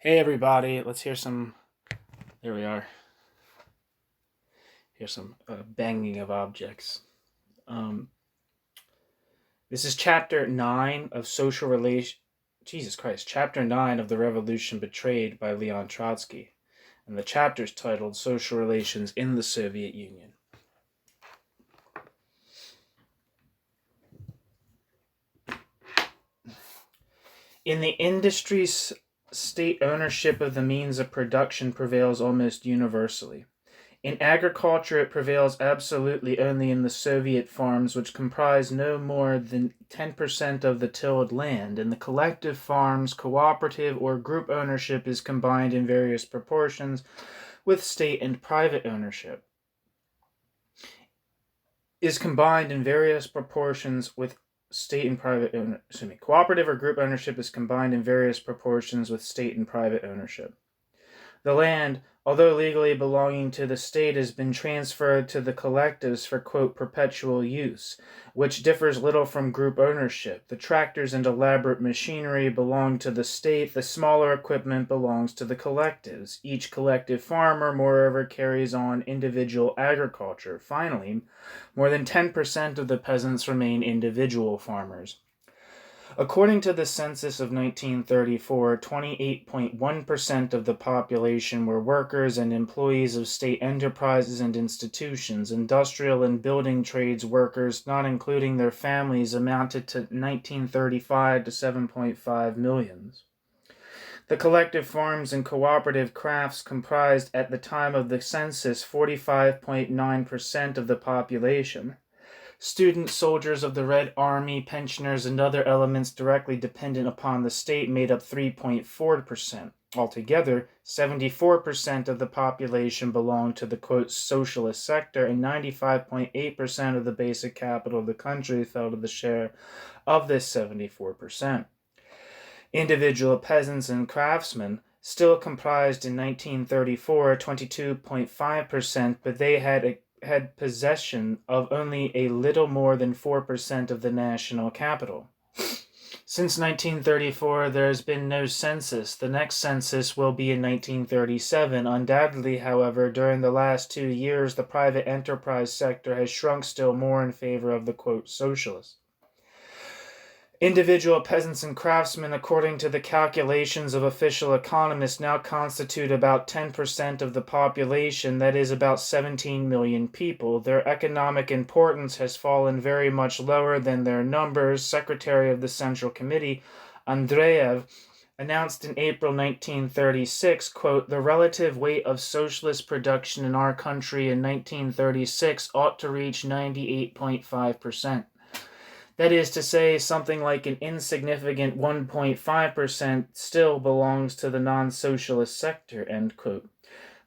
Hey everybody, let's hear some. There we are. Here's some banging of objects. This is chapter 9 of Social Relation. Jesus Christ, chapter 9 of The Revolution Betrayed by Leon Trotsky. And the chapter is titled Social Relations in the Soviet Union. In the industries, state ownership of the means of production prevails almost universally. In agriculture, it prevails absolutely only in the Soviet farms, which comprise no more than 10% of the tilled land. In the collective farms, cooperative or group ownership is combined in various proportions with state and private ownership. Cooperative or group ownership is combined in various proportions with state and private ownership. The land, although legally belonging to the state, has been transferred to the collectives for, quote, perpetual use, which differs little from group ownership. The tractors and elaborate machinery belong to the state. The smaller equipment belongs to the collectives. Each collective farmer, moreover, carries on individual agriculture. Finally, more than 10% of the peasants remain individual farmers. According to the census of 1934, 28.1% of the population were workers and employees of state enterprises and institutions. Industrial and building trades workers, not including their families, amounted to 1935 to 7.5 million. The collective farms and cooperative crafts comprised at the time of the census 45.9% of the population. Students, soldiers of the Red Army, pensioners, and other elements directly dependent upon the state made up 3.4%. Altogether, 74% of the population belonged to the, quote, socialist sector, and 95.8% of the basic capital of the country fell to the share of this 74%. Individual peasants and craftsmen still comprised in 1934 22.5%, but they had possession of only a little more than 4% of the national capital. Since 1934, there has been no census. The next census will be in 1937. Undoubtedly, however, during the last 2 years, the private enterprise sector has shrunk still more in favor of the, quote, socialists. Individual peasants and craftsmen, according to the calculations of official economists, now constitute about 10% of the population, that is, about 17 million people. Their economic importance has fallen very much lower than their numbers. Secretary of the Central Committee, Andreev, announced in April 1936, quote, the relative weight of socialist production in our country in 1936 ought to reach 98.5%. That is to say, something like an insignificant 1.5% still belongs to the non-socialist sector, end quote.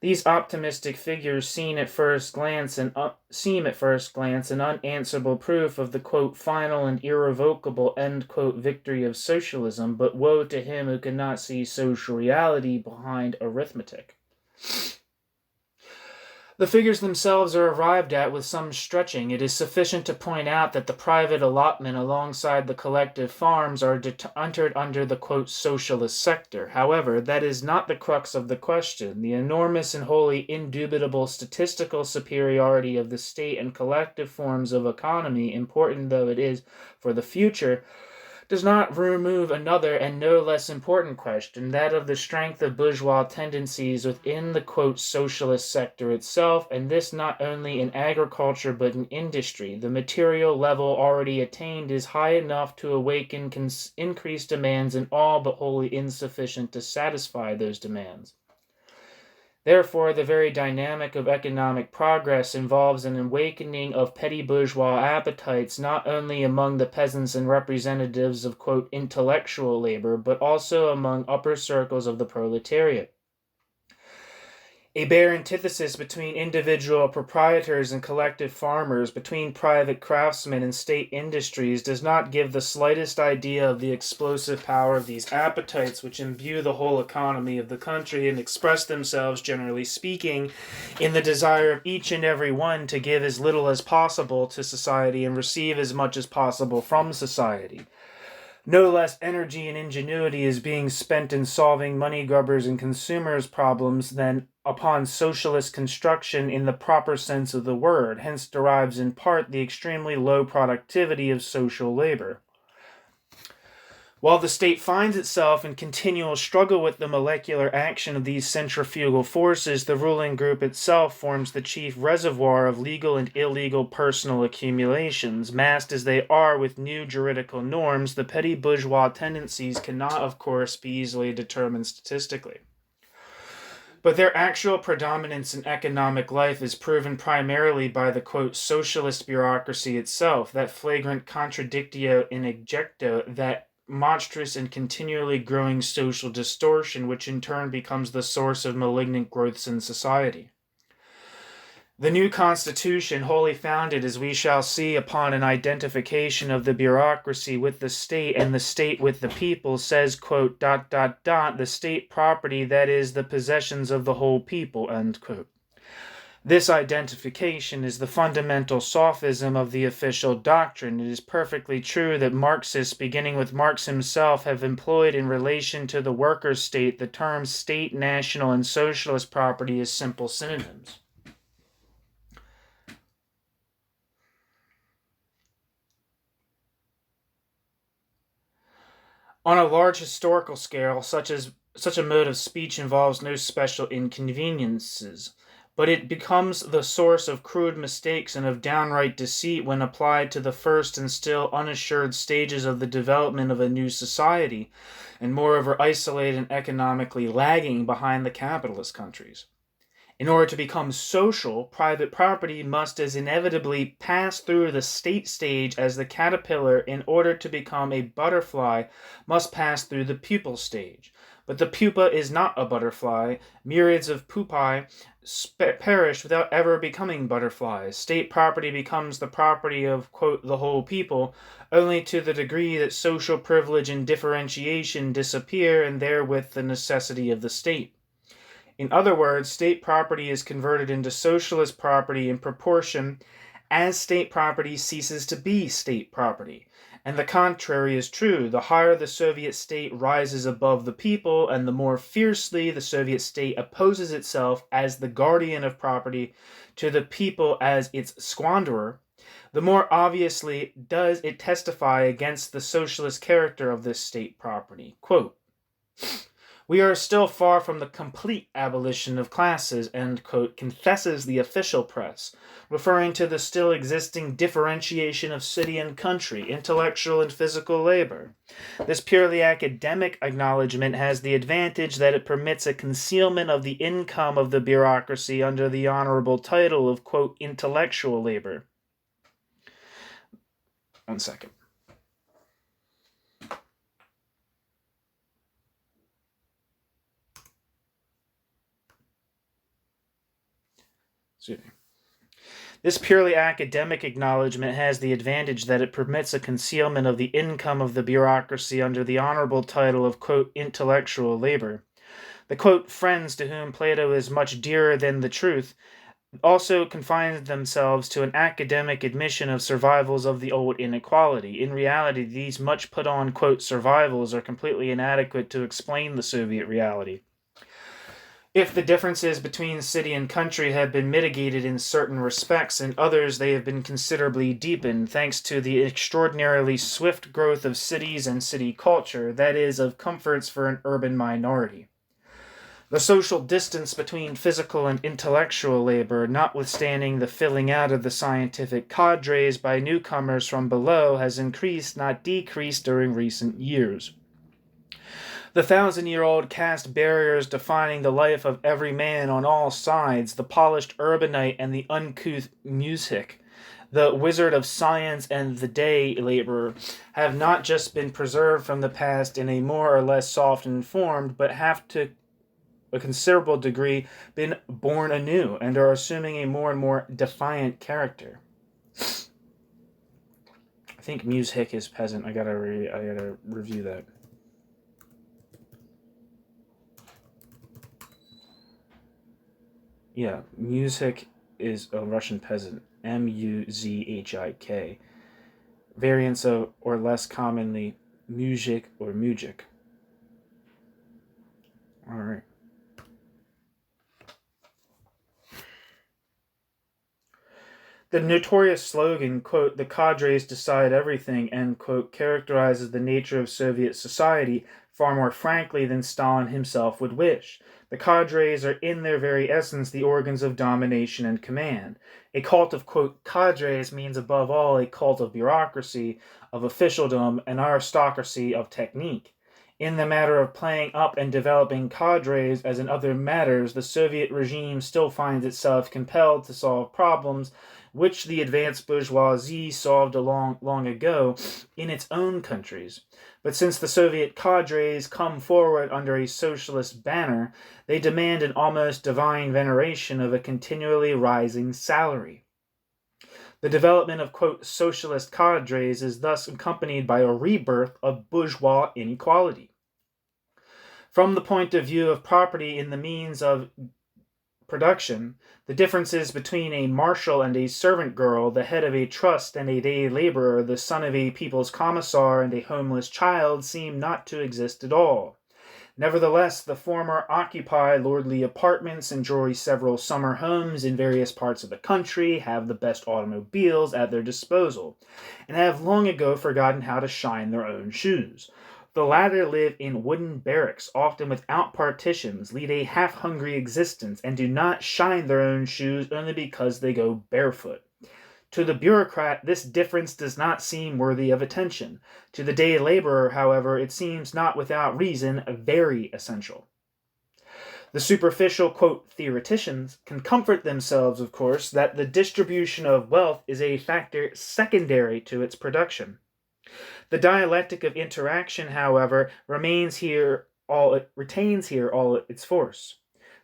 These optimistic figures seem at first glance an unanswerable proof of the, quote, final and irrevocable, end quote, victory of socialism, but woe to him who cannot see social reality behind arithmetic. The figures themselves are arrived at with some stretching. It is sufficient to point out that the private allotment alongside the collective farms are entered under the, quote, socialist sector. However, that is not the crux of the question. The enormous and wholly indubitable statistical superiority of the state and collective forms of economy, important though it is for the future, does not remove another and no less important question, that of the strength of bourgeois tendencies within the, quote, socialist sector itself, and this not only in agriculture but in industry. The material level already attained is high enough to awaken increased demands and all but wholly insufficient to satisfy those demands. Therefore, the very dynamic of economic progress involves an awakening of petty bourgeois appetites not only among the peasants and representatives of, quote, intellectual labor, but also among upper circles of the proletariat. A bare antithesis between individual proprietors and collective farmers, between private craftsmen and state industries, does not give the slightest idea of the explosive power of these appetites, which imbue the whole economy of the country and express themselves, generally speaking, in the desire of each and every one to give as little as possible to society and receive as much as possible from society. No less energy and ingenuity is being spent in solving money grubbers and consumers' problems than upon socialist construction in the proper sense of the word, hence derives in part the extremely low productivity of social labor. While the state finds itself in continual struggle with the molecular action of these centrifugal forces, the ruling group itself forms the chief reservoir of legal and illegal personal accumulations. Masked as they are with new juridical norms, the petty bourgeois tendencies cannot, of course, be easily determined statistically. But their actual predominance in economic life is proven primarily by the, quote, socialist bureaucracy itself, that flagrant contradictio in ejecto, that monstrous and continually growing social distortion, which in turn becomes the source of malignant growths in society. The new constitution, wholly founded, as we shall see, upon an identification of the bureaucracy with the state and the state with the people, says, quote, ... the state property, that is, the possessions of the whole people, end quote. This identification is the fundamental sophism of the official doctrine. It is perfectly true that Marxists, beginning with Marx himself, have employed in relation to the workers' state the terms state, national, and socialist property as simple synonyms. On a large historical scale, such a mode of speech involves no special inconveniences, but it becomes the source of crude mistakes and of downright deceit when applied to the first and still unassured stages of the development of a new society, and moreover isolated and economically lagging behind the capitalist countries. In order to become social, private property must as inevitably pass through the state stage as the caterpillar, in order to become a butterfly, must pass through the pupal stage. But the pupa is not a butterfly. Myriads of pupae perish without ever becoming butterflies. State property becomes the property of, quote, the whole people, only to the degree that social privilege and differentiation disappear, and therewith the necessity of the state. In other words, state property is converted into socialist property in proportion as state property ceases to be state property. And the contrary is true. The higher the Soviet state rises above the people, and the more fiercely the Soviet state opposes itself as the guardian of property to the people as its squanderer, the more obviously does it testify against the socialist character of this state property. Quote, we are still far from the complete abolition of classes, end quote, confesses the official press, referring to the still existing differentiation of city and country, intellectual and physical labor. This purely academic acknowledgement has the advantage that it permits a concealment of the income of the bureaucracy under the honorable title of, quote, intellectual labor. 1 second. This purely academic acknowledgement has the advantage that it permits a concealment of the income of the bureaucracy under the honorable title of, quote, intellectual labor. The, quote, friends to whom Plato is much dearer than the truth also confine themselves to an academic admission of survivals of the old inequality. In reality, these much put on, quote, survivals are completely inadequate to explain the Soviet reality. If the differences between city and country have been mitigated in certain respects, in others they have been considerably deepened, thanks to the extraordinarily swift growth of cities and city culture, that is, of comforts for an urban minority. The social distance between physical and intellectual labor, notwithstanding the filling out of the scientific cadres by newcomers from below, has increased, not decreased, during recent years. The 1,000-year-old caste barriers defining the life of every man on all sides, the polished urbanite and the uncouth music, the wizard of science and the day laborer, have not just been preserved from the past in a more or less softened form, but have to a considerable degree been born anew and are assuming a more and more defiant character. I think music is peasant. I gotta review that. Yeah, music is a Russian peasant. Muzhik. Variants of, or less commonly, mujik or mujik. All right. The notorious slogan, quote, "the cadres decide everything," end quote, characterizes the nature of Soviet society far more frankly than Stalin himself would wish. The cadres are in their very essence the organs of domination and command. A cult of, quote, cadres means above all a cult of bureaucracy, of officialdom, and aristocracy of technique. In the matter of playing up and developing cadres, as in other matters, the Soviet regime still finds itself compelled to solve problems which the advanced bourgeoisie solved long ago in its own countries. But since the Soviet cadres come forward under a socialist banner, they demand an almost divine veneration of a continually rising salary. The development of, quote, socialist cadres is thus accompanied by a rebirth of bourgeois inequality. From the point of view of property in the means of production, the differences between a marshal and a servant girl, the head of a trust and a day laborer, the son of a people's commissar and a homeless child, seem not to exist at all. Nevertheless, the former occupy lordly apartments, enjoy several summer homes in various parts of the country, have the best automobiles at their disposal, and have long ago forgotten how to shine their own shoes. The latter live in wooden barracks, often without partitions, lead a half-hungry existence, and do not shine their own shoes only because they go barefoot. To the bureaucrat, this difference does not seem worthy of attention. To the day laborer, however, it seems not without reason very essential. The superficial, quote, theoreticians can comfort themselves, of course, that the distribution of wealth is a factor secondary to its production. The dialectic of interaction, however, retains here all its force.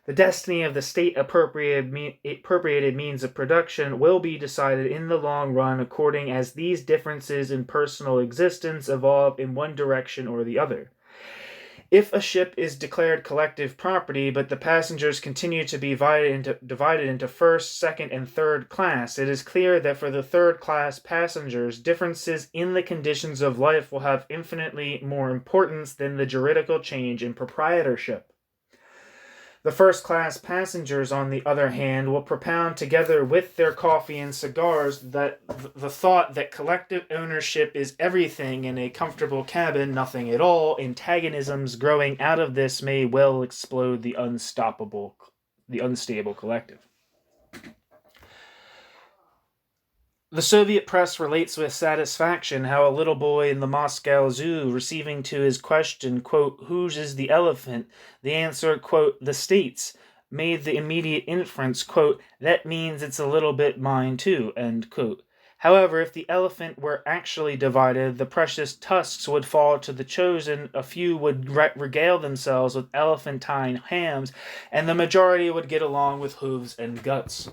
The destiny of the state-appropriated means of production will be decided in the long run according as these differences in personal existence evolve in one direction or the other. If a ship is declared collective property, but the passengers continue to be divided into first, second, and third class, it is clear that for the third-class passengers, differences in the conditions of life will have infinitely more importance than the juridical change in proprietorship. The first-class passengers, on the other hand, will propound together with their coffee and cigars that the thought that collective ownership is everything and a comfortable cabin nothing at all. Antagonisms growing out of this may well explode the unstable collective. The Soviet press relates with satisfaction how a little boy in the Moscow Zoo, receiving to his question, quote, "Whose is the elephant?" the answer, quote, "The state's," made the immediate inference, quote, "That means it's a little bit mine too," end quote. However, if the elephant were actually divided, the precious tusks would fall to the chosen, a few would regale themselves with elephantine hams, and the majority would get along with hooves and guts.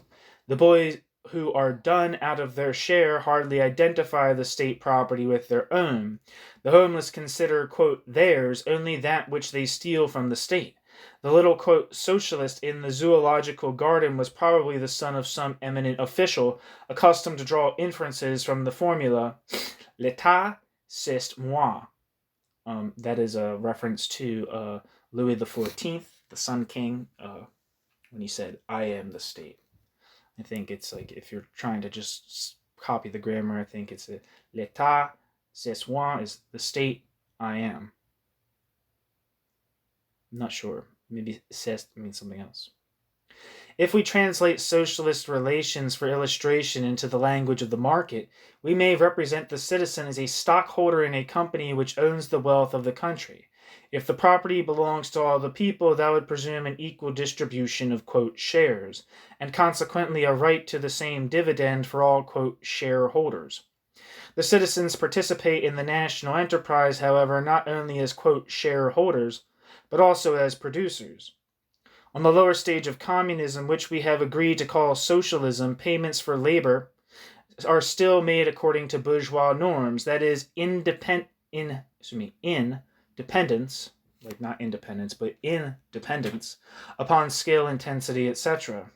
The boys who are done out of their share hardly identify the state property with their own. The homeless consider, quote, theirs only that which they steal from the state. The little, quote, socialist in the zoological garden was probably the son of some eminent official, accustomed to draw inferences from the formula, "L'État, c'est moi." That is a reference to Louis XIV, the Sun King, when he said, "I am the state." I think it's like, if you're trying to just copy the grammar, I think it's "L'État, c'est moi," is the state, I am. I'm not sure. Maybe "c'est" means something else. If we translate socialist relations for illustration into the language of the market, we may represent the citizen as a stockholder in a company which owns the wealth of the country. If the property belongs to all the people, that would presume an equal distribution of, quote, shares, and consequently a right to the same dividend for all, quote, shareholders. The citizens participate in the national enterprise, however, not only as, quote, shareholders, but also as producers. On the lower stage of communism, which we have agreed to call socialism, payments for labor are still made according to bourgeois norms, that is, dependence, like not independence, but independence, upon scale intensity, etc.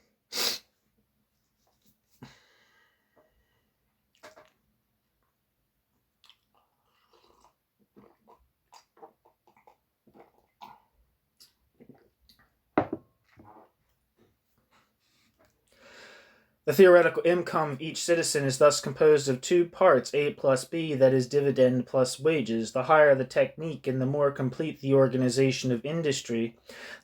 The theoretical income of each citizen is thus composed of two parts, A plus B, that is dividend plus wages. The higher the technique and the more complete the organization of industry,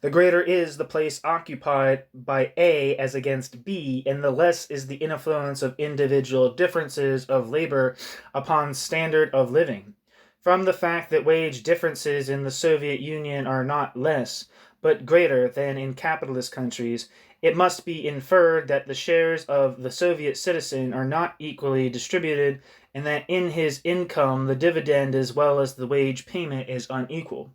the greater is the place occupied by A as against B, and the less is the influence of individual differences of labor upon standard of living. From the fact that wage differences in the Soviet Union are not less, but greater than in capitalist countries, it must be inferred that the shares of the Soviet citizen are not equally distributed, and that in his income the dividend as well as the wage payment is unequal.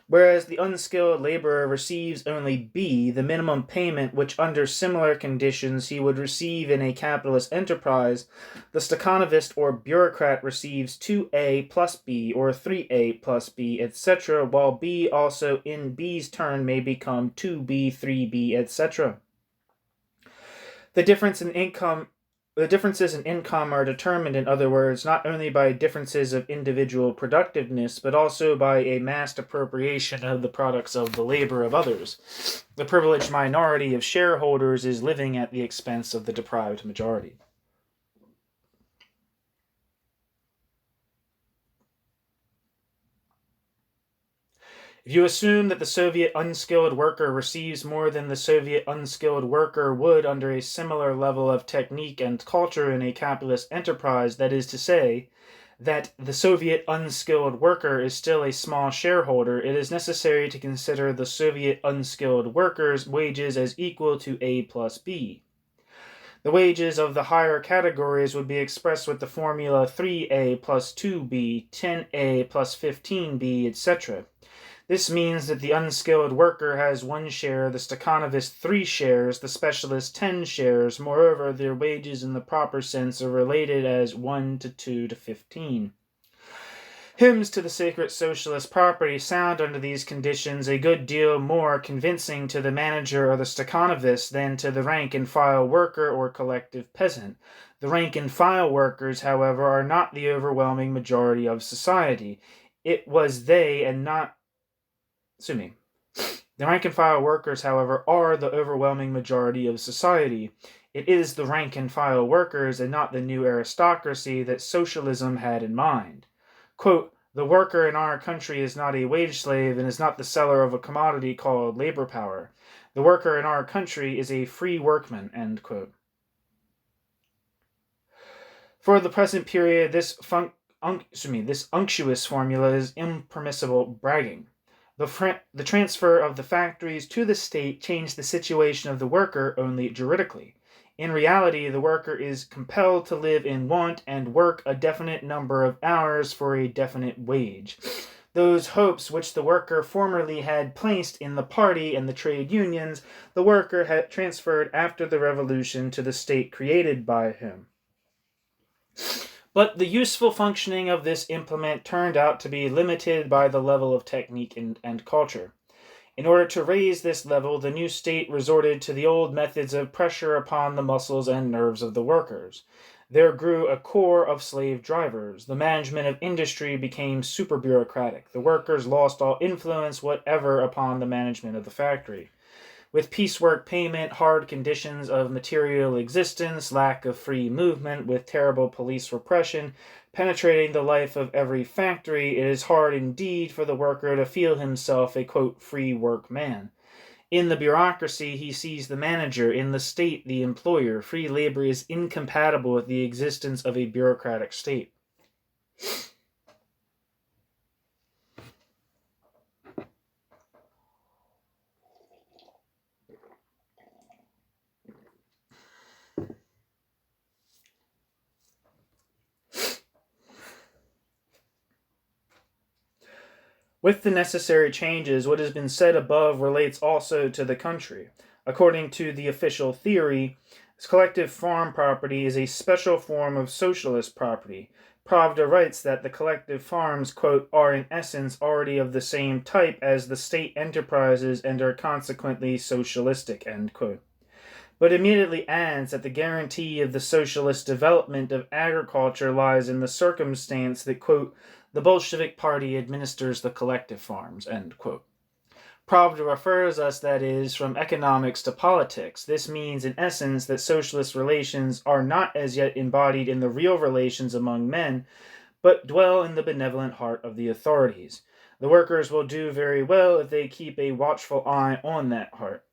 Whereas the unskilled laborer receives only B, the minimum payment which under similar conditions he would receive in a capitalist enterprise, the Stakhanovist or bureaucrat receives 2A plus B or 3A plus B, etc., while B also in B's turn may become 2B, 3B, etc. The differences in income are determined, in other words, not only by differences of individual productiveness, but also by a massed appropriation of the products of the labor of others. The privileged minority of shareholders is living at the expense of the deprived majority. If you assume that the Soviet unskilled worker receives more than the Soviet unskilled worker would under a similar level of technique and culture in a capitalist enterprise, that is to say, that the Soviet unskilled worker is still a small shareholder, it is necessary to consider the Soviet unskilled worker's wages as equal to A plus B. The wages of the higher categories would be expressed with the formula 3A plus 2B, 10A plus 15B, etc. This means that the unskilled worker has 1 share, the Stakhanovist 3 shares, the specialist 10 shares. Moreover, their wages in the proper sense are related as 1 to 2 to 15. Hymns to the sacred socialist property sound under these conditions a good deal more convincing to the manager or the Stakhanovist than to the rank-and-file worker or collective peasant. The rank-and-file workers, however, are not the overwhelming majority of society. It was they and not The rank-and-file workers, however, are the overwhelming majority of society. It is the rank-and-file workers and not the new aristocracy that socialism had in mind. Quote, "The worker in our country is not a wage slave and is not the seller of a commodity called labor power. The worker in our country is a free workman." End quote. For the present period, this unctuous formula is impermissible bragging. The transfer of the factories to the state changed the situation of the worker only juridically. In reality, the worker is compelled to live in want and work a definite number of hours for a definite wage. Those hopes which the worker formerly had placed in the party and the trade unions, the worker had transferred after the revolution to the state created by him. But the useful functioning of this implement turned out to be limited by the level of technique and culture. In order to raise this level, the new state resorted to the old methods of pressure upon the muscles and nerves of the workers. There grew a corps of slave drivers. The management of industry became super bureaucratic. The workers lost all influence whatever upon the management of the factory. With piecework payment, hard conditions of material existence, lack of free movement, with terrible police repression penetrating the life of every factory, it is hard indeed for the worker to feel himself a, quote, free workman. In the bureaucracy, he sees the manager, in the state, the employer. Free labor is incompatible with the existence of a bureaucratic state. With the necessary changes, what has been said above relates also to the country. According to the official theory, collective farm property is a special form of socialist property. Pravda writes that the collective farms, quote, are in essence already of the same type as the state enterprises and are consequently socialistic, end quote. But immediately adds that the guarantee of the socialist development of agriculture lies in the circumstance that, quote, the Bolshevik Party administers the collective farms, end quote. Pravda refers us, that is, from economics to politics. This means, in essence, that socialist relations are not as yet embodied in the real relations among men, but dwell in the benevolent heart of the authorities. The workers will do very well if they keep a watchful eye on that heart.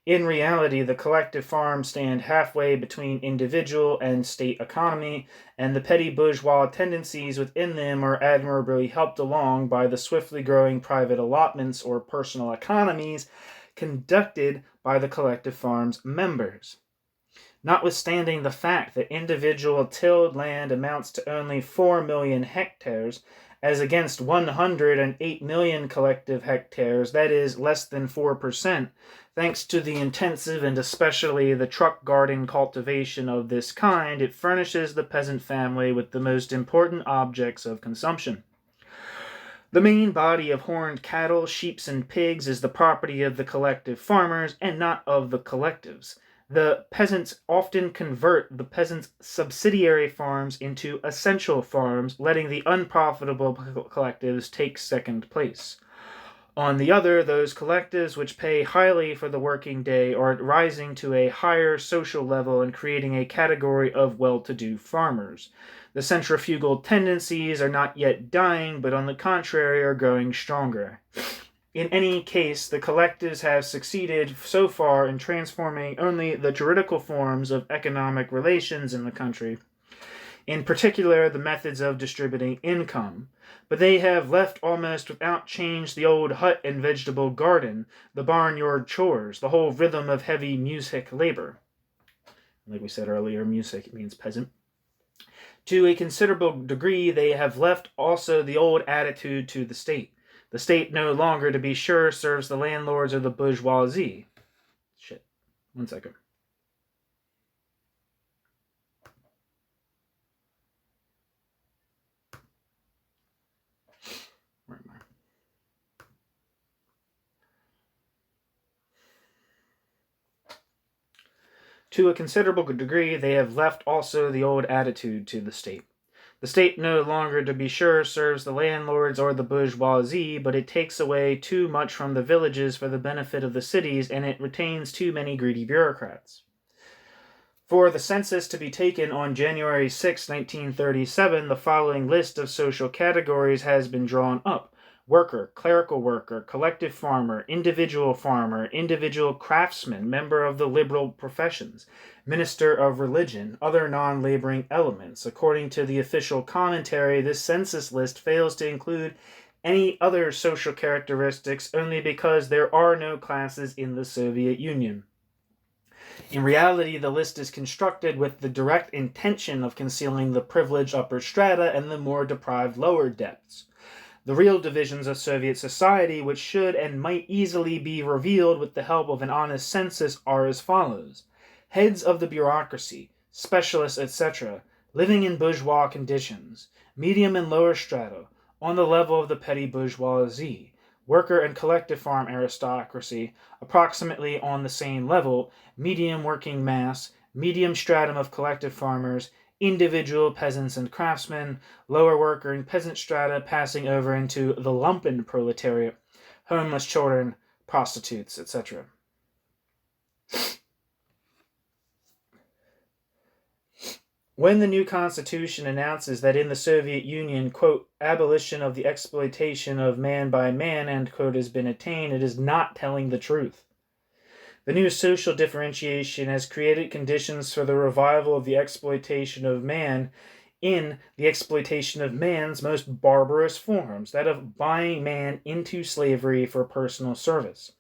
In reality, the collective farms stand halfway between individual and state economy, and the petty bourgeois tendencies within them are admirably helped along by the swiftly growing private allotments or personal economies conducted by the collective farms members. Notwithstanding the fact that individual tilled land amounts to only 4 million hectares, as against 108 million collective hectares, that is, less than 4%, thanks to the intensive and especially the truck garden cultivation of this kind, it furnishes the peasant family with the most important objects of consumption. The main body of horned cattle, sheep, and pigs is the property of the collective farmers and not of the collectives. The peasants often convert the peasants' subsidiary farms into essential farms, letting the unprofitable collectives take second place. On the other, those collectives which pay highly for the working day are rising to a higher social level and creating a category of well-to-do farmers. The centrifugal tendencies are not yet dying, but on the contrary are growing stronger. In any case, the collectives have succeeded so far in transforming only the juridical forms of economic relations in the country, in particular the methods of distributing income. But they have left almost without change the old hut and vegetable garden, the barnyard chores, the whole rhythm of heavy music labor. Like we said earlier, music means peasant. To a considerable degree, they have left also the old attitude to the state. The state no longer, to be sure, serves the landlords or the bourgeoisie. Shit. 1 second. Where am I? To a considerable degree, they have left also the old attitude to the state. The state no longer, to be sure, serves the landlords or the bourgeoisie, but it takes away too much from the villages for the benefit of the cities, and it retains too many greedy bureaucrats. For the census to be taken on January 6, 1937, the following list of social categories has been drawn up: worker, clerical worker, collective farmer, individual craftsman, member of the liberal professions, minister of religion, other non-laboring elements. According to the official commentary, this census list fails to include any other social characteristics only because there are no classes in the Soviet Union. In reality, the list is constructed with the direct intention of concealing the privileged upper strata and the more deprived lower depths. The real divisions of Soviet society, which should and might easily be revealed with the help of an honest census, are as follows: heads of the bureaucracy, specialists, etc., living in bourgeois conditions, medium and lower strata, on the level of the petty bourgeoisie, worker and collective farm aristocracy, approximately on the same level, medium working mass, medium stratum of collective farmers, individual peasants and craftsmen, lower worker and peasant strata passing over into the lumpen proletariat, homeless children, prostitutes, etc. When the new constitution announces that in the Soviet Union, quote, abolition of the exploitation of man by man, end quote, has been attained, it is not telling the truth. The new social differentiation has created conditions for the revival of the exploitation of man in the exploitation of man's most barbarous forms, that of buying man into slavery for personal service.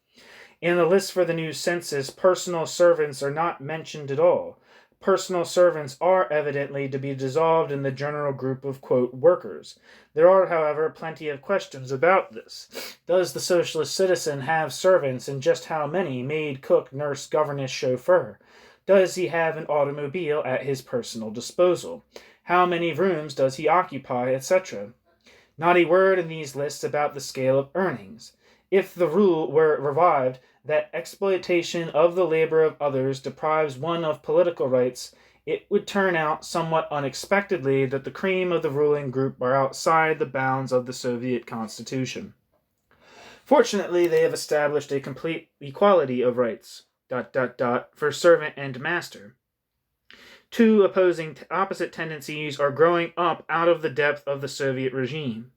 In the list for the new census, personal servants are not mentioned at all. Personal servants are evidently to be dissolved in the general group of, quote, workers. There are, however, plenty of questions about this. Does the socialist citizen have servants, and just how many? Maid, cook, nurse, governess, chauffeur. Does he have an automobile at his personal disposal? How many rooms does he occupy, etc.? Not a word in these lists about the scale of earnings. If the rule were revived that exploitation of the labor of others deprives one of political rights, it would turn out somewhat unexpectedly that the cream of the ruling group are outside the bounds of the Soviet Constitution. Fortunately, they have established a complete equality of rights, ... for servant and master. Two opposite tendencies are growing up out of the depth of the Soviet regime,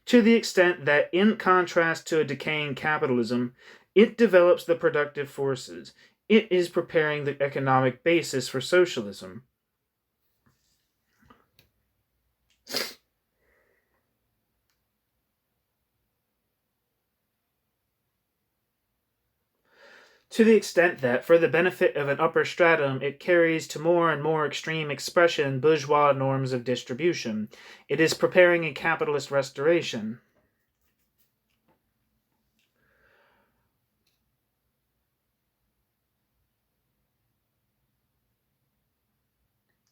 to the extent that, in contrast to a decaying capitalism, it develops the productive forces. It is preparing the economic basis for socialism. To the extent that, for the benefit of an upper stratum, it carries to more and more extreme expression bourgeois norms of distribution, it is preparing a capitalist restoration.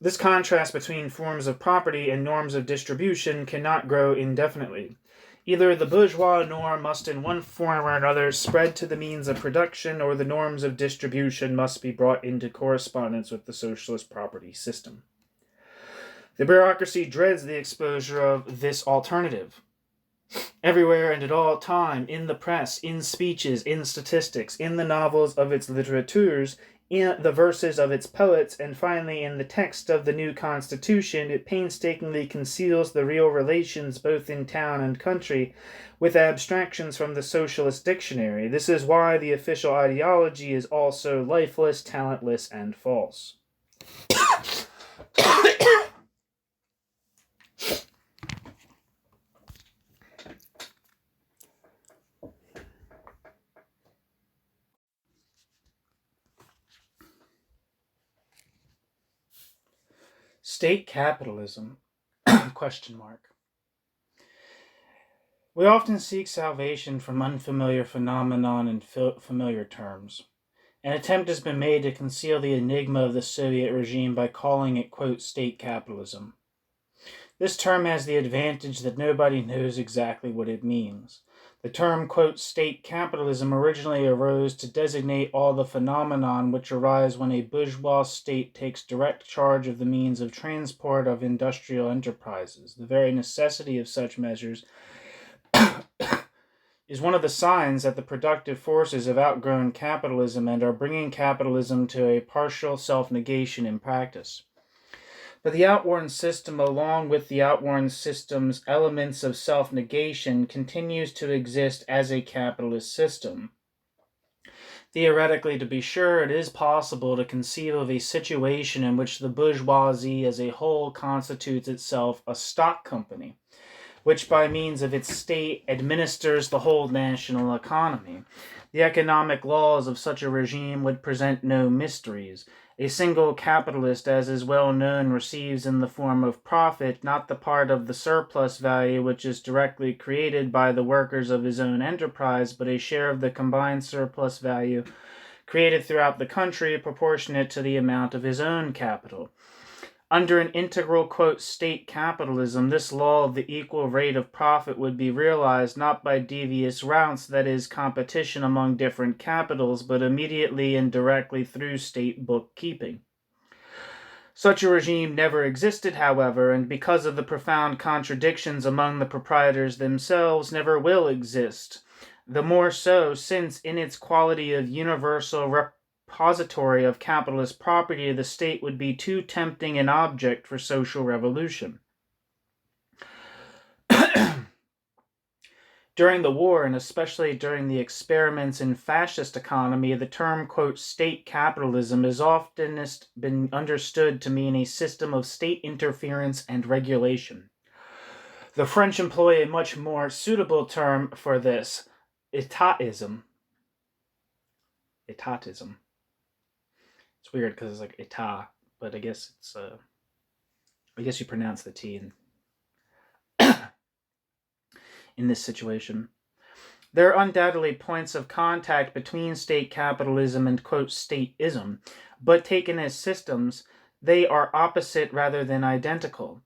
This contrast between forms of property and norms of distribution cannot grow indefinitely. Either the bourgeois norm must in one form or another spread to the means of production, or the norms of distribution must be brought into correspondence with the socialist property system. The bureaucracy dreads the exposure of this alternative. Everywhere and at all time, in the press, in speeches, in statistics, in the novels of its littérateurs, in the verses of its poets, and finally in the text of the new constitution, it painstakingly conceals the real relations both in town and country, with abstractions from the socialist dictionary. This is why the official ideology is also lifeless, talentless, and false. State capitalism? ? We often seek salvation from unfamiliar phenomenon in familiar terms. An attempt has been made to conceal the enigma of the Soviet regime by calling it, quote, state capitalism. This term has the advantage that nobody knows exactly what it means. The term, quote, state capitalism originally arose to designate all the phenomenon which arise when a bourgeois state takes direct charge of the means of transport of industrial enterprises. The very necessity of such measures is one of the signs that the productive forces have outgrown capitalism and are bringing capitalism to a partial self-negation in practice. But the outworn system, along with the outworn system's elements of self-negation, continues to exist as a capitalist system. Theoretically, to be sure, it is possible to conceive of a situation in which the bourgeoisie as a whole constitutes itself a stock company, which by means of its state administers the whole national economy. The economic laws of such a regime would present no mysteries. A single capitalist, as is well known, receives in the form of profit not the part of the surplus value which is directly created by the workers of his own enterprise, but a share of the combined surplus value created throughout the country proportionate to the amount of his own capital. Under an integral, quote, state capitalism, this law of the equal rate of profit would be realized not by devious routes, that is, competition among different capitals, but immediately and directly through state bookkeeping. Such a regime never existed, however, and because of the profound contradictions among the proprietors themselves, never will exist. The more so, since in its quality of universal repository of capitalist property, the state would be too tempting an object for social revolution. During the war, and especially during the experiments in fascist economy, the term, quote, state capitalism has oftenest been understood to mean a system of state interference and regulation. The French employ a much more suitable term for this, etatism. Etatism. It's weird because it's like etat, but I guess it's I guess you pronounce the T in this situation. There are undoubtedly points of contact between state capitalism and, quote, stateism, but taken as systems, they are opposite rather than identical.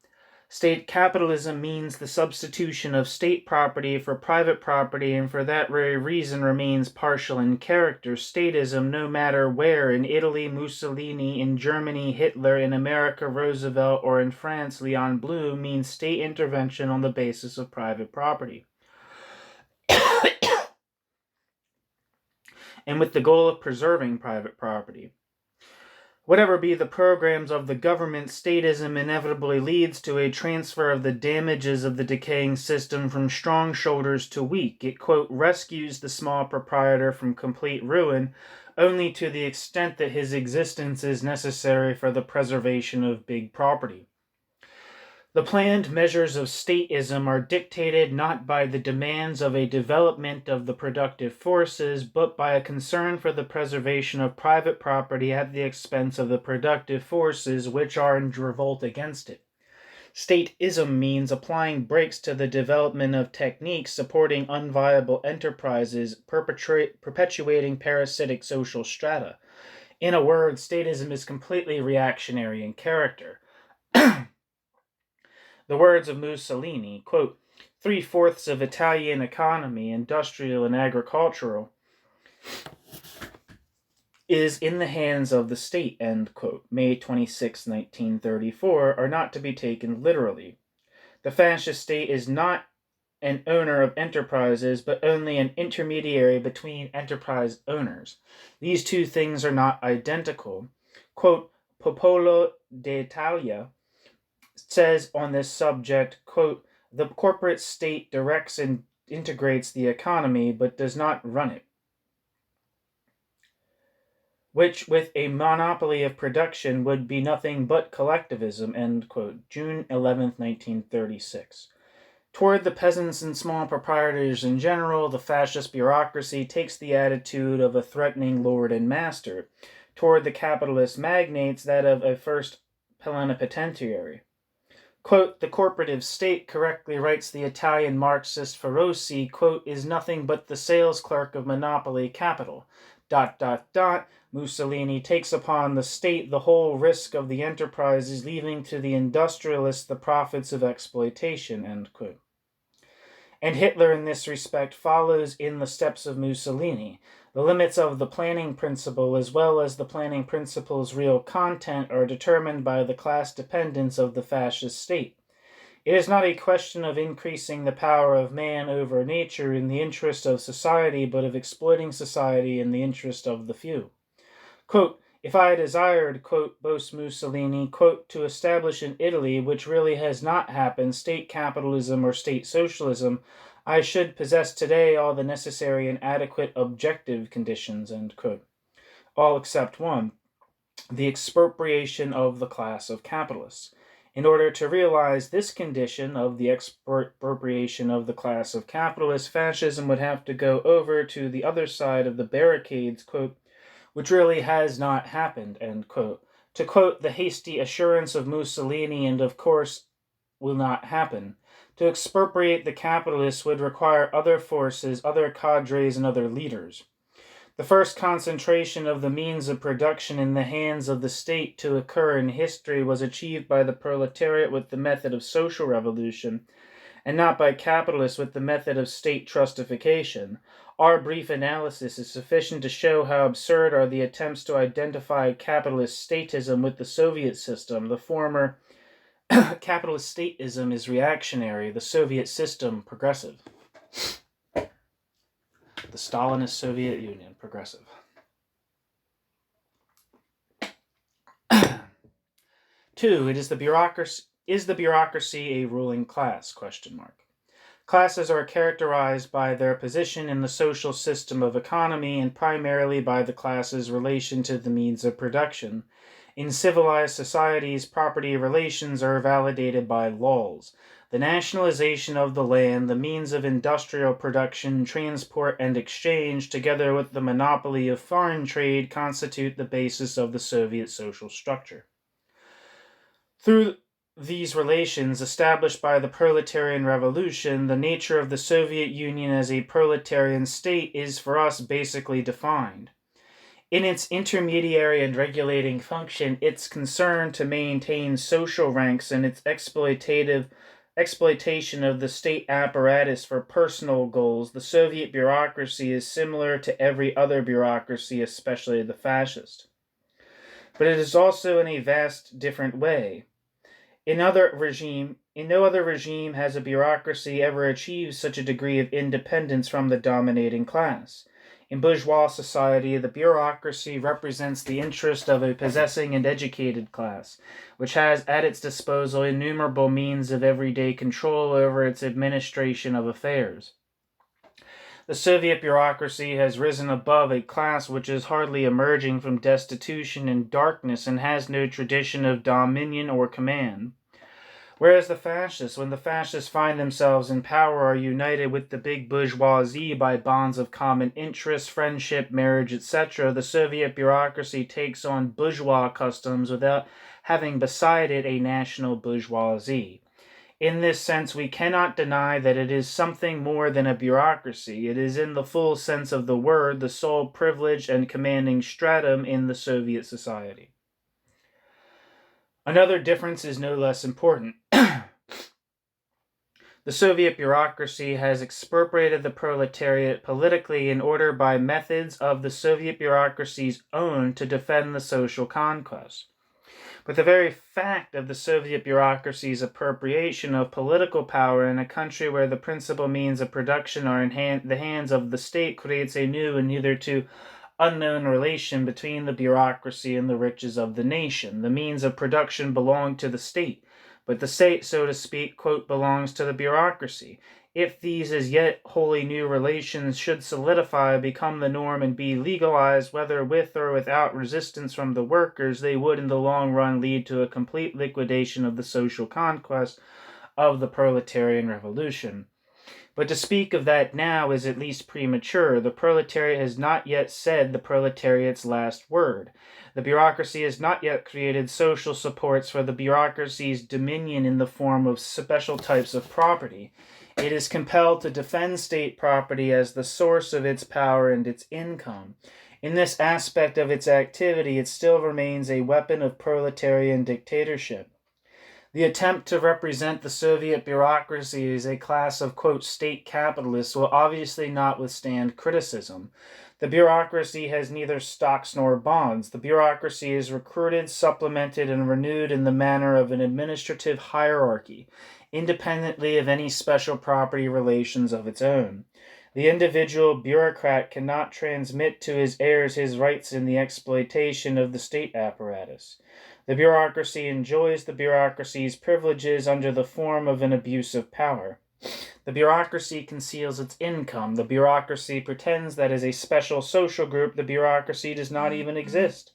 State capitalism means the substitution of state property for private property, and for that very reason remains partial in character. Statism, no matter where, in Italy, Mussolini, in Germany, Hitler, in America, Roosevelt, or in France, Leon Blum, means state intervention on the basis of private property. and with the goal of preserving private property. Whatever be the programs of the government, statism inevitably leads to a transfer of the damages of the decaying system from strong shoulders to weak. It, quote, rescues the small proprietor from complete ruin only to the extent that his existence is necessary for the preservation of big property. The planned measures of statism are dictated not by the demands of a development of the productive forces, but by a concern for the preservation of private property at the expense of the productive forces which are in revolt against it. Statism means applying brakes to the development of techniques supporting unviable enterprises, perpetuating parasitic social strata. In a word, statism is completely reactionary in character. The words of Mussolini, quote, 3/4 of Italian economy, industrial and agricultural, is in the hands of the state, end quote, May 26, 1934, are not to be taken literally. The fascist state is not an owner of enterprises, but only an intermediary between enterprise owners. These two things are not identical. Quote, Popolo d'Italia says on this subject, quote, the corporate state directs and integrates the economy, but does not run it, which with a monopoly of production would be nothing but collectivism, end quote, June 11th, 1936. Toward the peasants and small proprietors in general, the fascist bureaucracy takes the attitude of a threatening lord and master. Toward the capitalist magnates, that of a first plenipotentiary. Quote, the corporative state, correctly writes the Italian Marxist Feroci, quote, is nothing but the sales clerk of monopoly capital. ... Mussolini takes upon the state the whole risk of the enterprises, leaving to the industrialists the profits of exploitation, end quote. And Hitler in this respect follows in the steps of Mussolini. The limits of the planning principle, as well as the planning principle's real content, are determined by the class dependence of the fascist state. It is not a question of increasing the power of man over nature in the interest of society, but of exploiting society in the interest of the few. Quote, if I desired, quote, boasts Mussolini, quote, to establish in Italy, which really has not happened, state capitalism or state socialism, I should possess today all the necessary and adequate objective conditions, end quote. All except one, the expropriation of the class of capitalists. In order to realize this condition of the expropriation of the class of capitalists, fascism would have to go over to the other side of the barricades, quote, which really has not happened, end quote. To quote the hasty assurance of Mussolini, and of course will not happen. To expropriate the capitalists would require other forces, other cadres, and other leaders. The first concentration of the means of production in the hands of the state to occur in history was achieved by the proletariat with the method of social revolution, and not by capitalists with the method of state trustification. Our brief analysis is sufficient to show how absurd are the attempts to identify capitalist statism with the Soviet system. The former, capitalist statism, is reactionary, the Soviet system, progressive. The Stalinist Soviet Union, progressive. 2. Is the bureaucracy a ruling class? ? Classes are characterized by their position in the social system of economy and primarily by the class's relation to the means of production. In civilized societies, property relations are validated by laws. The nationalization of the land, the means of industrial production, transport, and exchange, together with the monopoly of foreign trade, constitute the basis of the Soviet social structure. Through these relations, established by the proletarian revolution, the nature of the Soviet Union as a proletarian state is for us basically defined. In its intermediary and regulating function, its concern to maintain social ranks and its exploitation of the state apparatus for personal goals, the Soviet bureaucracy is similar to every other bureaucracy, especially the fascist. But it is also in a vast different way. In no other regime has a bureaucracy ever achieved such a degree of independence from the dominating class. In bourgeois society, the bureaucracy represents the interest of a possessing and educated class, which has at its disposal innumerable means of everyday control over its administration of affairs. The Soviet bureaucracy has risen above a class which is hardly emerging from destitution and darkness and has no tradition of dominion or command. Whereas the fascists, when the fascists find themselves in power, are united with the big bourgeoisie by bonds of common interest, friendship, marriage, etc., the Soviet bureaucracy takes on bourgeois customs without having beside it a national bourgeoisie. In this sense, we cannot deny that it is something more than a bureaucracy. It is, in the full sense of the word, the sole privileged and commanding stratum in the Soviet society. Another difference is no less important. The Soviet bureaucracy has expropriated the proletariat politically in order by methods of the Soviet bureaucracy's own to defend the social conquest. But the very fact of the Soviet bureaucracy's appropriation of political power in a country where the principal means of production are in the hands of the state creates a new and hitherto unknown relation between the bureaucracy and the riches of the nation. The means of production belong to the state, but the state, so to speak, quote, belongs to the bureaucracy. If these as yet wholly new relations should solidify, become the norm, and be legalized, whether with or without resistance from the workers, they would in the long run lead to a complete liquidation of the social conquest of the proletarian revolution. But to speak of that now is at least premature. The proletariat has not yet said the proletariat's last word. The bureaucracy has not yet created social supports for the bureaucracy's dominion in the form of special types of property. It is compelled to defend state property as the source of its power and its income. In this aspect of its activity, it still remains a weapon of proletarian dictatorship. The attempt to represent the Soviet bureaucracy as a class of, quote, state capitalists will obviously not withstand criticism. The bureaucracy has neither stocks nor bonds. The bureaucracy is recruited, supplemented, and renewed in the manner of an administrative hierarchy, independently of any special property relations of its own. The individual bureaucrat cannot transmit to his heirs his rights in the exploitation of the state apparatus. The bureaucracy enjoys the bureaucracy's privileges under the form of an abuse of power. The bureaucracy conceals its income. The bureaucracy pretends that as a special social group, the bureaucracy does not even exist.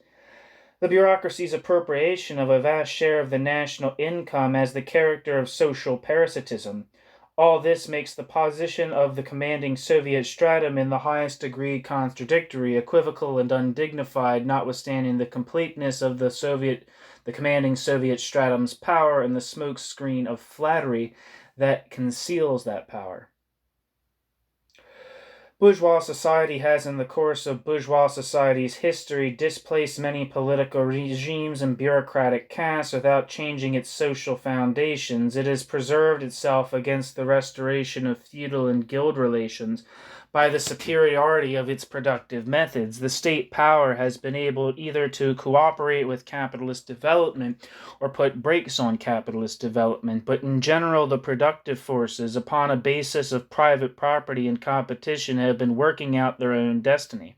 The bureaucracy's appropriation of a vast share of the national income has the character of social parasitism. All this makes the position of the commanding Soviet stratum in the highest degree contradictory, equivocal, and undignified, notwithstanding the completeness of the commanding Soviet stratum's power and the smoke screen of flattery that conceals that power. Bourgeois society has, in the course of bourgeois society's history, displaced many political regimes and bureaucratic castes without changing its social foundations. It has preserved itself against the restoration of feudal and guild relations by the superiority of its productive methods. The state power has been able either to cooperate with capitalist development or put brakes on capitalist development, but in general the productive forces, upon a basis of private property and competition, have been working out their own destiny.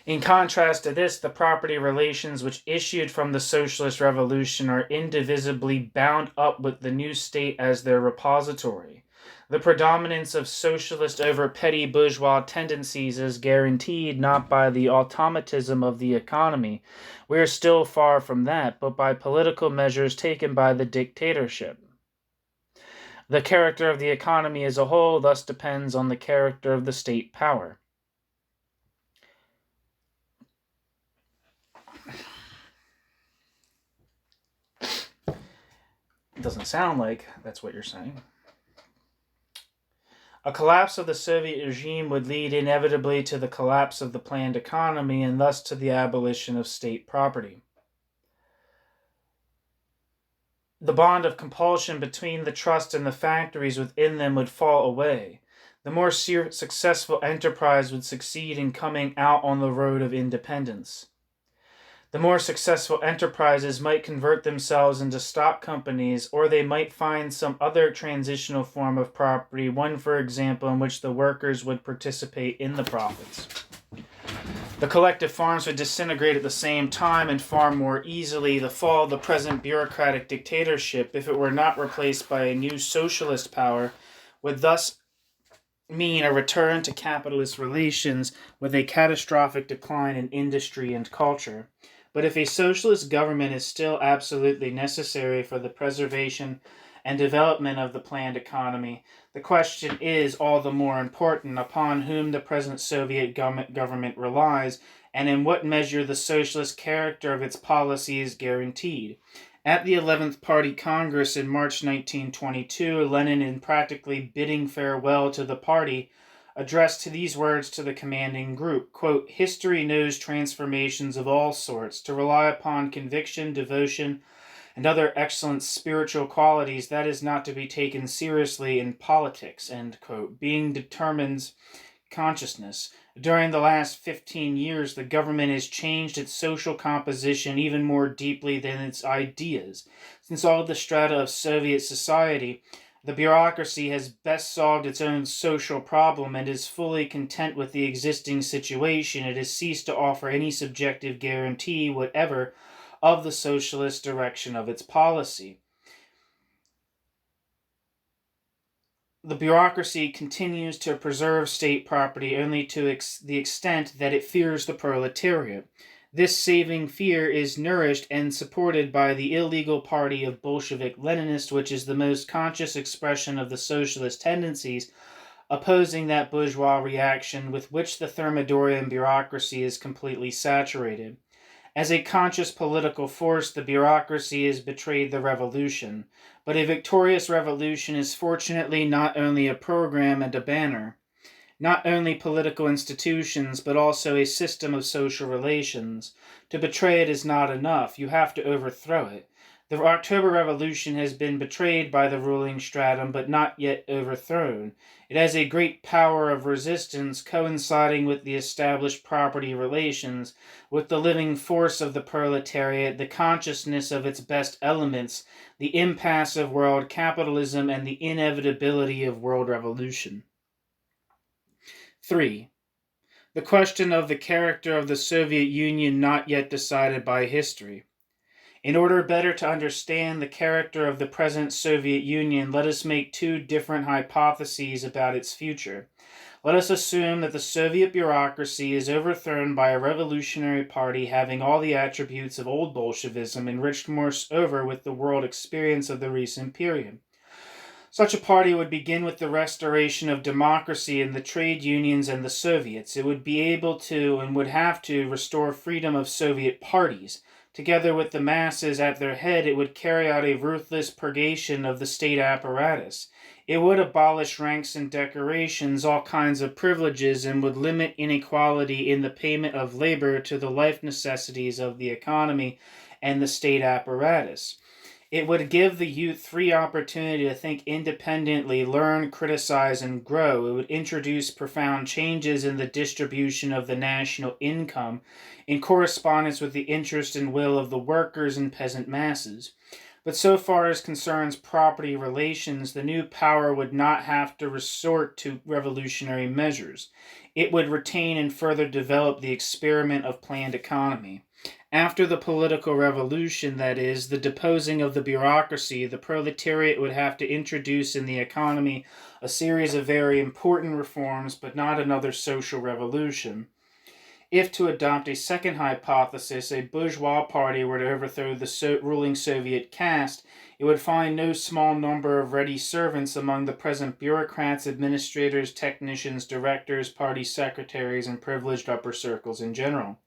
In contrast to this, the property relations which issued from the socialist revolution are indivisibly bound up with the new state as their repository. The predominance of socialist over petty bourgeois tendencies is guaranteed not by the automatism of the economy. We are still far from that, but by political measures taken by the dictatorship. The character of the economy as a whole thus depends on the character of the state power. It doesn't sound like that's what you're saying. A collapse of the Soviet regime would lead inevitably to the collapse of the planned economy and thus to the abolition of state property. The bond of compulsion between the trust and the factories within them would fall away. The more successful enterprise would succeed in coming out on the road of independence. The more successful enterprises might convert themselves into stock companies, or they might find some other transitional form of property, one, for example, in which the workers would participate in the profits. The collective farms would disintegrate at the same time and far more easily. The fall of the present bureaucratic dictatorship, if it were not replaced by a new socialist power, would thus mean a return to capitalist relations with a catastrophic decline in industry and culture. But if a socialist government is still absolutely necessary for the preservation and development of the planned economy, the question is all the more important upon whom the present Soviet government relies and in what measure the socialist character of its policy is guaranteed. At the 11th Party Congress in March 1922, Lenin, in practically bidding farewell to the party, addressed these words to the commanding group, quote, "History knows transformations of all sorts. To rely upon conviction, devotion, and other excellent spiritual qualities, that is not to be taken seriously in politics," end quote. Being determines consciousness. During the last 15 years, the government has changed its social composition even more deeply than its ideas. Since all the strata of Soviet society, the bureaucracy has best solved its own social problem and is fully content with the existing situation. It has ceased to offer any subjective guarantee whatever of the socialist direction of its policy. The bureaucracy continues to preserve state property only to the extent that it fears the proletariat. This saving fear is nourished and supported by the illegal party of Bolshevik Leninists, which is the most conscious expression of the socialist tendencies, opposing that bourgeois reaction with which the Thermidorian bureaucracy is completely saturated. As a conscious political force, the bureaucracy has betrayed the revolution. But a victorious revolution is fortunately not only a program and a banner, not only political institutions, but also a system of social relations. To betray it is not enough. You have to overthrow it. The October Revolution has been betrayed by the ruling stratum, but not yet overthrown. It has a great power of resistance coinciding with the established property relations, with the living force of the proletariat, the consciousness of its best elements, the impasse of world capitalism, and the inevitability of world revolution. 3. The question of the character of the Soviet Union not yet decided by history. In order better to understand the character of the present Soviet Union, let us make two different hypotheses about its future. Let us assume that the Soviet bureaucracy is overthrown by a revolutionary party having all the attributes of old Bolshevism, enriched moreover with the world experience of the recent period. Such a party would begin with the restoration of democracy in the trade unions and the Soviets. It would be able to and would have to restore freedom of Soviet parties. Together with the masses at their head, it would carry out a ruthless purgation of the state apparatus. It would abolish ranks and decorations, all kinds of privileges, and would limit inequality in the payment of labor to the life necessities of the economy and the state apparatus. It would give the youth free opportunity to think independently, learn, criticize, and grow. It would introduce profound changes in the distribution of the national income in correspondence with the interest and will of the workers and peasant masses. But so far as concerns property relations, the new power would not have to resort to revolutionary measures. It would retain and further develop the experiment of planned economy. After the political revolution, that is, the deposing of the bureaucracy, the proletariat would have to introduce in the economy a series of very important reforms, but not another social revolution. If, to adopt a second hypothesis, a bourgeois party were to overthrow the ruling Soviet caste, it would find no small number of ready servants among the present bureaucrats, administrators, technicians, directors, party secretaries, and privileged upper circles in general.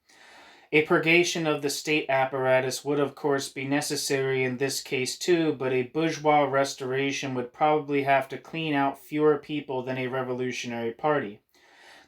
A purgation of the state apparatus would of course be necessary in this case too, but a bourgeois restoration would probably have to clean out fewer people than a revolutionary party.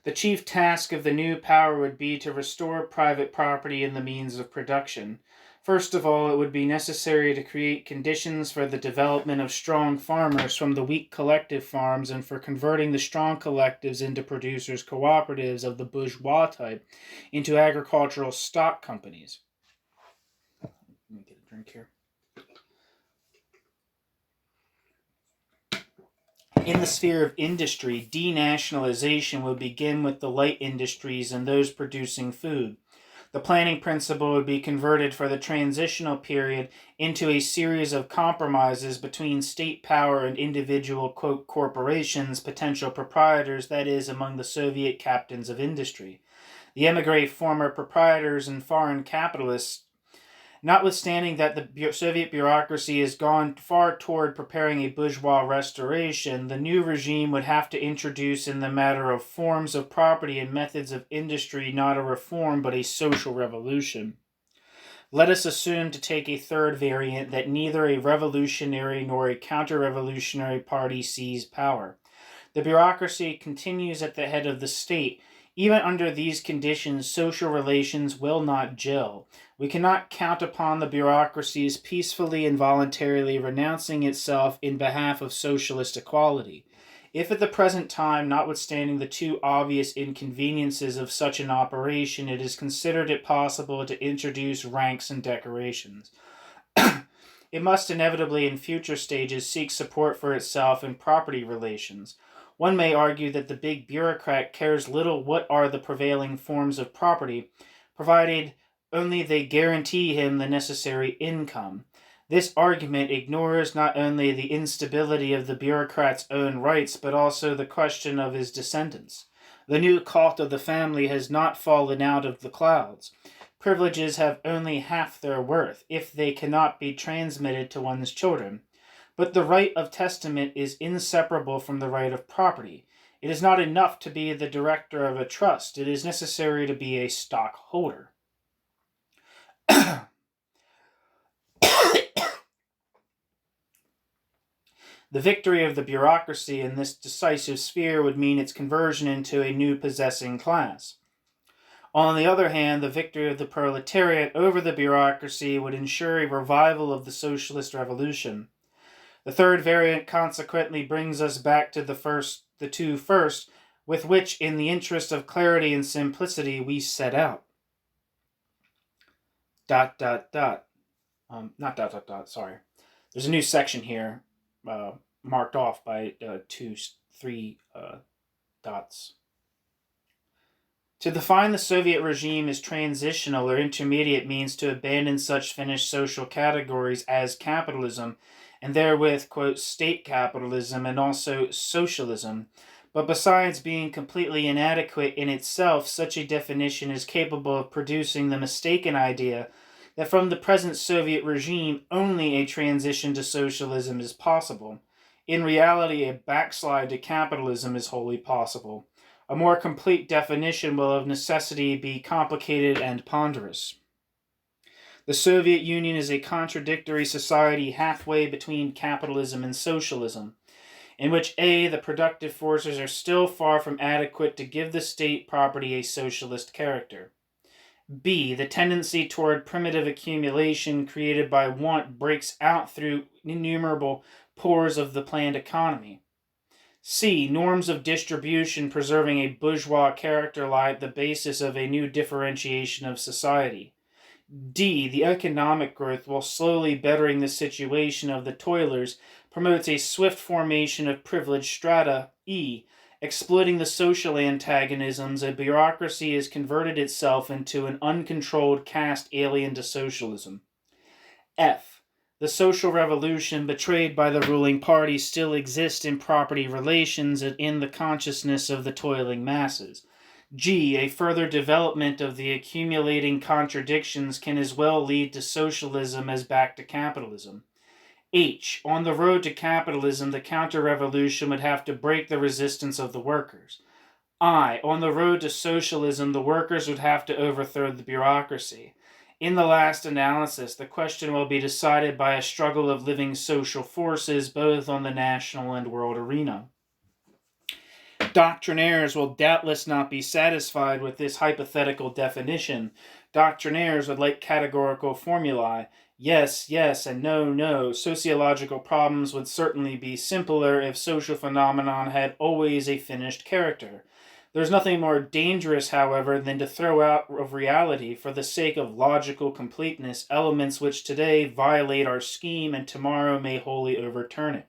The chief task of the new power would be to restore private property and the means of production. First of all, it would be necessary to create conditions for the development of strong farmers from the weak collective farms and for converting the strong collectives into producers' cooperatives of the bourgeois type into agricultural stock companies. Let me get a drink here. In the sphere of industry, denationalization would begin with the light industries and those producing food. The planning principle would be converted for the transitional period into a series of compromises between state power and individual, quote, corporations, potential proprietors, that is, among the Soviet captains of industry. The émigré former proprietors and foreign capitalists, notwithstanding that the Soviet bureaucracy has gone far toward preparing a bourgeois restoration, the new regime would have to introduce in the matter of forms of property and methods of industry not a reform but a social revolution. Let us assume, to take a third variant, that neither a revolutionary nor a counter-revolutionary party seize power. The bureaucracy continues at the head of the state. Even under these conditions, social relations will not gel. We cannot count upon the bureaucracy's peacefully and voluntarily renouncing itself in behalf of socialist equality. If at the present time, notwithstanding the two obvious inconveniences of such an operation, it is considered it possible to introduce ranks and decorations, it must inevitably in future stages seek support for itself in property relations. One may argue that the big bureaucrat cares little what are the prevailing forms of property, provided only they guarantee him the necessary income. This argument ignores not only the instability of the bureaucrat's own rights, but also the question of his descendants. The new cult of the family has not fallen out of the clouds. Privileges have only half their worth, if they cannot be transmitted to one's children. But the right of testament is inseparable from the right of property. It is not enough to be the director of a trust. It is necessary to be a stockholder. The victory of the bureaucracy in this decisive sphere would mean its conversion into a new possessing class. On the other hand, the victory of the proletariat over the bureaucracy would ensure a revival of the socialist revolution. The third variant consequently brings us back to the two first, with which, in the interest of clarity and simplicity, we set out. Not. Sorry. There's a new section here, marked off by 3 dots. To define the Soviet regime as transitional or intermediate means to abandon such finished social categories as capitalism, and therewith, quote, state capitalism and also socialism. But besides being completely inadequate in itself, such a definition is capable of producing the mistaken idea that from the present Soviet regime only a transition to socialism is possible. In reality, a backslide to capitalism is wholly possible. A more complete definition will of necessity be complicated and ponderous. The Soviet Union is a contradictory society halfway between capitalism and socialism, in which A, the productive forces are still far from adequate to give the state property a socialist character. B, the tendency toward primitive accumulation created by want breaks out through innumerable pores of the planned economy. C, norms of distribution preserving a bourgeois character lie at the basis of a new differentiation of society. D, the economic growth, while slowly bettering the situation of the toilers, promotes a swift formation of privileged strata. E, exploiting the social antagonisms, a bureaucracy has converted itself into an uncontrolled caste alien to socialism. F, the social revolution betrayed by the ruling party still exists in property relations and in the consciousness of the toiling masses. G, a further development of the accumulating contradictions can as well lead to socialism as back to capitalism. H, on the road to capitalism, the counter-revolution would have to break the resistance of the workers. I, on the road to socialism, the workers would have to overthrow the bureaucracy. In the last analysis, the question will be decided by a struggle of living social forces, both on the national and world arena. Doctrinaires will doubtless not be satisfied with this hypothetical definition. Doctrinaires would like categorical formulae. Yes, yes, and no, no. Sociological problems would certainly be simpler if social phenomenon had always a finished character. There's nothing more dangerous, however, than to throw out of reality, for the sake of logical completeness, elements which today violate our scheme and tomorrow may wholly overturn it.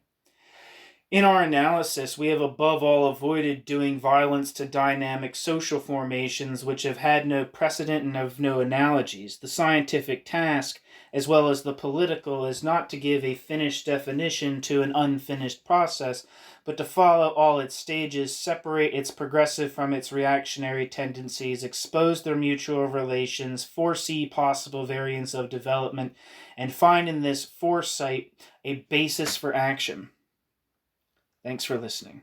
In our analysis, we have above all avoided doing violence to dynamic social formations which have had no precedent and have no analogies. The scientific task, as well as the political, is not to give a finished definition to an unfinished process, but to follow all its stages, separate its progressive from its reactionary tendencies, expose their mutual relations, foresee possible variants of development, and find in this foresight a basis for action. Thanks for listening.